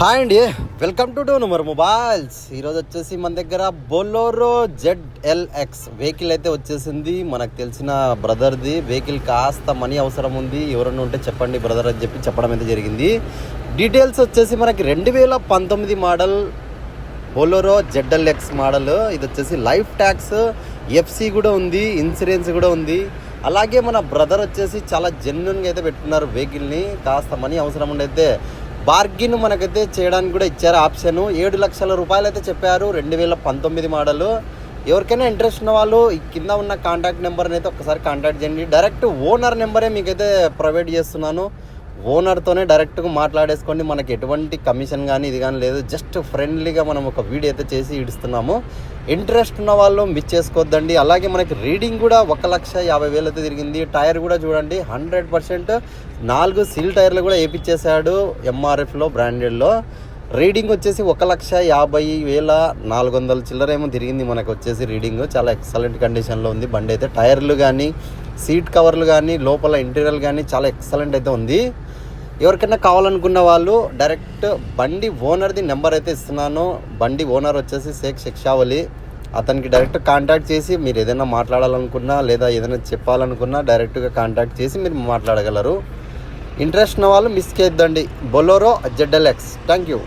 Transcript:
Hi అండి, welcome to number mobiles. ఈరోజు వచ్చేసి మన దగ్గర బొలోరో ZLX వెహికల్ అయితే వచ్చేసింది. మనకు తెలిసిన బ్రదర్ది వెహికల్. కాస్త మనీ అవసరం ఉంది, ఎవరన్నా ఉంటే చెప్పండి బ్రదర్ అని చెప్పడం అయితే జరిగింది. డీటెయిల్స్ వచ్చేసి మనకి 2019 మోడల్ బొలోరో ZLX మోడల్. ఇది వచ్చేసి లైఫ్ ట్యాక్స్, FC కూడా ఉంది, ఇన్సూరెన్స్ కూడా ఉంది. అలాగే మన బ్రదర్ వచ్చేసి చాలా జెన్యున్గా అయితే పెట్టుకున్నారు వెహికల్ని. కాస్త మనీ అవసరం ఉండైతే బార్గిన్ మనకైతే చేయడానికి కూడా ఇచ్చారు ఆప్షన్. 7 లక్షల రూపాయలు అయితే చెప్పారు. 2019 మోడల్. ఎవరికైనా ఇంట్రెస్ట్ ఉన్న వాళ్ళు ఈ కింద ఉన్న కాంటాక్ట్ నెంబర్ని అయితే ఒకసారి కాంటాక్ట్ చేయండి. డైరెక్ట్ ఓనర్ నెంబరే మీకైతే ప్రొవైడ్ చేస్తున్నాను. ఓనర్తోనే డైరెక్ట్గా మాట్లాడేసుకోండి. మనకి ఎటువంటి కమిషన్ కానీ ఇది కానీ లేదు. జస్ట్ ఫ్రెండ్లీగా మనం ఒక వీడియో అయితే చేసి ఇడుస్తున్నాము. ఇంట్రెస్ట్ ఉన్న వాళ్ళు మిస్ చేసుకోవద్దండి. అలాగే మనకి రీడింగ్ కూడా 1,50,000 అయితే తిరిగింది. టైర్ కూడా చూడండి 100% 4 సీల్ టైర్లు కూడా వేయించేశాడు MRFలో, బ్రాండెడ్లో. రీడింగ్ వచ్చేసి 1,50,400 చిల్లర ఏమో తిరిగింది మనకు వచ్చేసి రీడింగ్. చాలా ఎక్సలెంట్ కండిషన్లో ఉంది బండి అయితే. టైర్లు కానీ, సీట్ కవర్లు కానీ, లోపల ఇంటీరియర్ కానీ చాలా ఎక్సలెంట్ అయితే ఉంది. ఎవరికైనా కావాలనుకున్న వాళ్ళు డైరెక్ట్ బండి ఓనర్ది నెంబర్ అయితే ఇస్తున్నాను. బండి ఓనర్ వచ్చేసి షేక్ షెక్షావలి. అతనికి డైరెక్ట్ కాంటాక్ట్ చేసి మీరు ఏదైనా మాట్లాడాలనుకున్నా లేదా ఏదైనా చెప్పాలనుకున్నా డైరెక్ట్గా కాంటాక్ట్ చేసి మీరు మాట్లాడగలరు. ఇంట్రెస్ట్ ఉన్న వాళ్ళు మిస్ చేయొద్దండి. Bolero ZLX. Thank you.